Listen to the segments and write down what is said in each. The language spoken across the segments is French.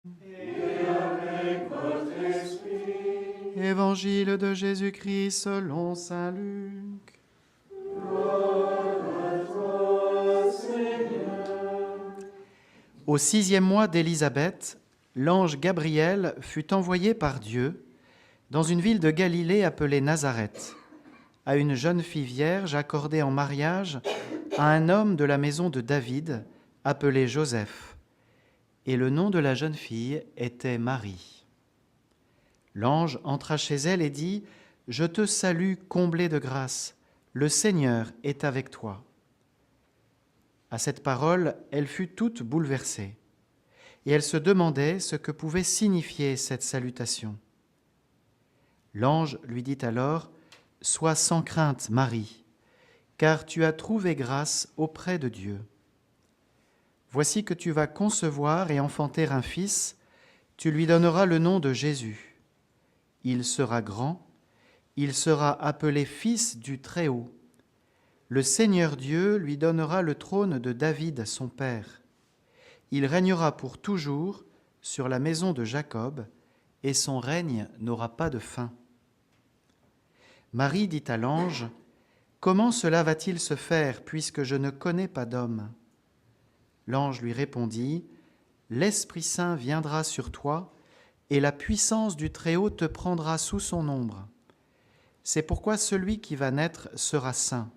Et avec votre esprit. Évangile de Jésus-Christ selon saint Luc. Gloire à toi, Seigneur. Au 6e mois d'Élisabeth, l'ange Gabriel fut envoyé par Dieu dans une ville de Galilée appelée Nazareth, à une jeune fille vierge accordée en mariage à un homme de la maison de David appelé Joseph. Et le nom de la jeune fille était Marie. L'ange entra chez elle et dit : « Je te salue, comblée de grâce, le Seigneur est avec toi. » À cette parole, elle fut toute bouleversée, et elle se demandait ce que pouvait signifier cette salutation. L'ange lui dit alors : « Sois sans crainte, Marie, car tu as trouvé grâce auprès de Dieu. Voici que tu vas concevoir et enfanter un fils, tu lui donneras le nom de Jésus. Il sera grand, il sera appelé Fils du Très-Haut. Le Seigneur Dieu lui donnera le trône de David, son père. Il régnera pour toujours sur la maison de Jacob, et son règne n'aura pas de fin. » Marie dit à l'ange : « Comment cela va-t-il se faire, puisque je ne connais pas d'homme ? » L'ange lui répondit : « L'Esprit Saint viendra sur toi, et la puissance du Très-Haut te prendra sous son ombre. C'est pourquoi celui qui va naître sera saint.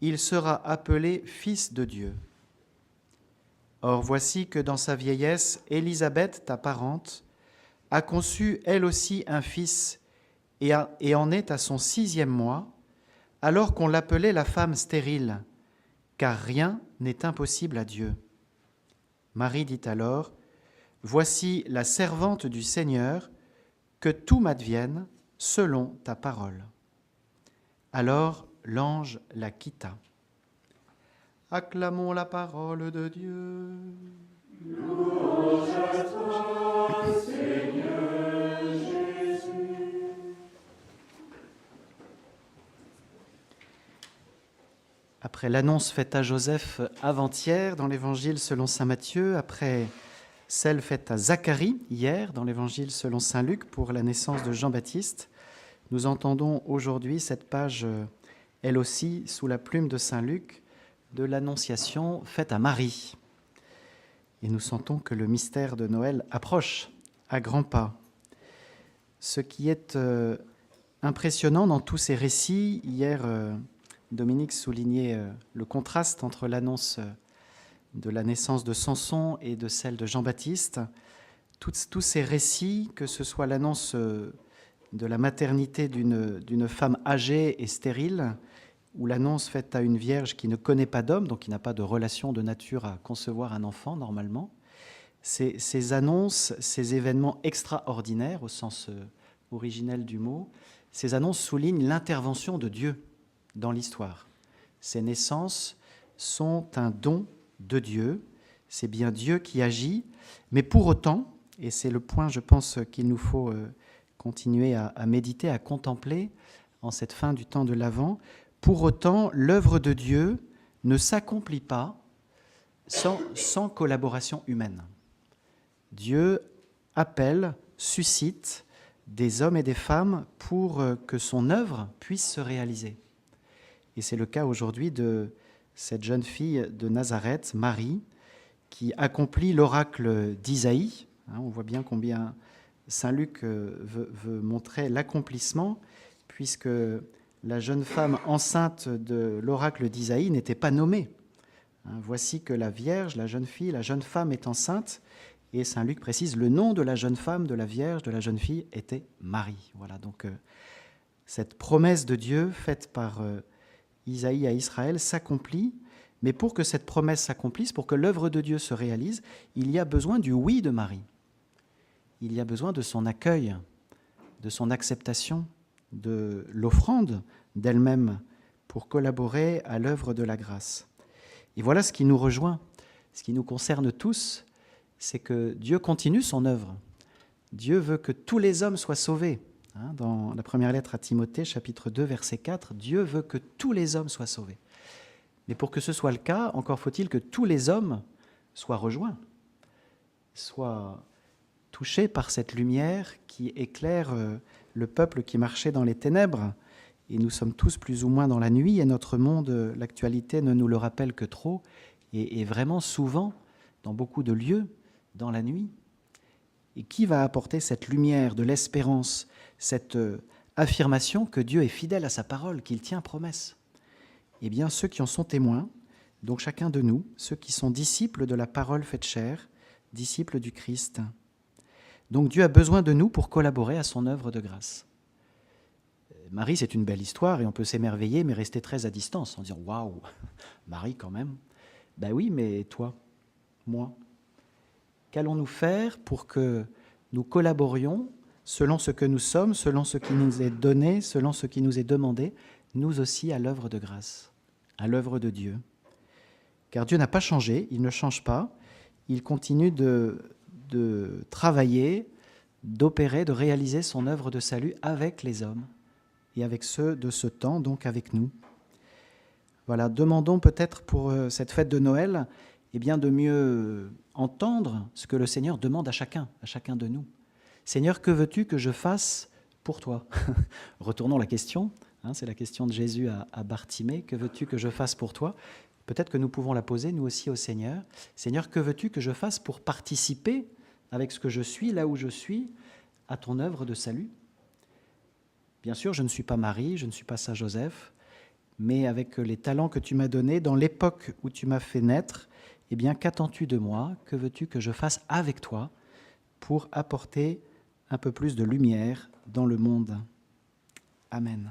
Il sera appelé Fils de Dieu. Or voici que dans sa vieillesse, Élisabeth, ta parente, a conçu elle aussi un fils, et en est à son 6e mois, alors qu'on l'appelait la femme stérile, car rien n'est impossible à Dieu. Marie dit alors : « Voici la servante du Seigneur, que tout m'advienne selon ta parole. » Alors l'ange la quitta. Acclamons la parole de Dieu. Louange à toi, Seigneur Jésus. Après l'annonce faite à Joseph avant-hier dans l'Évangile selon saint Matthieu, après celle faite à Zacharie hier dans l'Évangile selon saint Luc pour la naissance de Jean-Baptiste, nous entendons aujourd'hui cette page, elle aussi, sous la plume de saint Luc, de l'Annonciation faite à Marie. Et nous sentons que le mystère de Noël approche à grands pas. Ce qui est impressionnant dans tous ces récits, hier Dominique soulignait le contraste entre l'annonce de la naissance de Samson et de celle de Jean-Baptiste. Tous ces récits, que ce soit l'annonce de la maternité d'une femme âgée et stérile, ou l'annonce faite à une vierge qui ne connaît pas d'homme, donc qui n'a pas de relation de nature à concevoir un enfant normalement, ces annonces, ces événements extraordinaires au sens originel du mot, ces annonces soulignent l'intervention de Dieu dans l'histoire. Ces naissances sont un don de Dieu, c'est bien Dieu qui agit, mais pour autant, et c'est le point, je pense, qu'il nous faut continuer à méditer, à contempler en cette fin du temps de l'Avent, pour autant, l'œuvre de Dieu ne s'accomplit pas sans collaboration humaine. Dieu appelle, suscite des hommes et des femmes pour que son œuvre puisse se réaliser. Et c'est le cas aujourd'hui de cette jeune fille de Nazareth, Marie, qui accomplit l'oracle d'Isaïe. On voit bien combien saint Luc veut montrer l'accomplissement, puisque la jeune femme enceinte de l'oracle d'Isaïe n'était pas nommée. Voici que la Vierge, la jeune fille, la jeune femme est enceinte, et saint Luc précise le nom de la jeune femme, de la Vierge, de la jeune fille était Marie. Voilà, donc cette promesse de Dieu faite par Isaïe à Israël s'accomplit, mais pour que cette promesse s'accomplisse, pour que l'œuvre de Dieu se réalise, il y a besoin du oui de Marie. Il y a besoin de son accueil, de son acceptation, de l'offrande d'elle-même pour collaborer à l'œuvre de la grâce. Et voilà ce qui nous rejoint, ce qui nous concerne tous, c'est que Dieu continue son œuvre. Dieu veut que tous les hommes soient sauvés. Dans la première lettre à Timothée, chapitre 2, verset 4, Dieu veut que tous les hommes soient sauvés. Mais pour que ce soit le cas, encore faut-il que tous les hommes soient rejoints, soient touchés par cette lumière qui éclaire le peuple qui marchait dans les ténèbres. Et nous sommes tous plus ou moins dans la nuit, et notre monde, l'actualité ne nous le rappelle que trop, et vraiment souvent, dans beaucoup de lieux, dans la nuit. Et qui va apporter cette lumière de l'espérance, cette affirmation que Dieu est fidèle à sa parole, qu'il tient promesse? Eh bien, ceux qui en sont témoins, donc chacun de nous, ceux qui sont disciples de la parole faite chair, disciples du Christ. Donc Dieu a besoin de nous pour collaborer à son œuvre de grâce. Marie, c'est une belle histoire et on peut s'émerveiller, mais rester très à distance en disant « Waouh, Marie quand même !» Ben oui, mais toi, moi, qu'allons-nous faire pour que nous collaborions selon ce que nous sommes, selon ce qui nous est donné, selon ce qui nous est demandé, nous aussi à l'œuvre de grâce, à l'œuvre de Dieu? Car Dieu n'a pas changé, il ne change pas, il continue de travailler, d'opérer, de réaliser son œuvre de salut avec les hommes et avec ceux de ce temps, donc avec nous. Voilà, demandons peut-être pour cette fête de Noël, eh bien de mieux entendre ce que le Seigneur demande à chacun de nous. Seigneur, que veux-tu que je fasse pour toi? Retournons la question, c'est la question de Jésus à Bartimée, que veux-tu que je fasse pour toi? Peut-être que nous pouvons la poser, nous aussi, au Seigneur. Seigneur, que veux-tu que je fasse pour participer, avec ce que je suis, là où je suis, à ton œuvre de salut? Bien sûr, je ne suis pas Marie, je ne suis pas Saint Joseph, mais avec les talents que tu m'as donnés, dans l'époque où tu m'as fait naître, eh bien, qu'attends-tu de moi? Que veux-tu que je fasse avec toi pour apporter un peu plus de lumière dans le monde? Amen.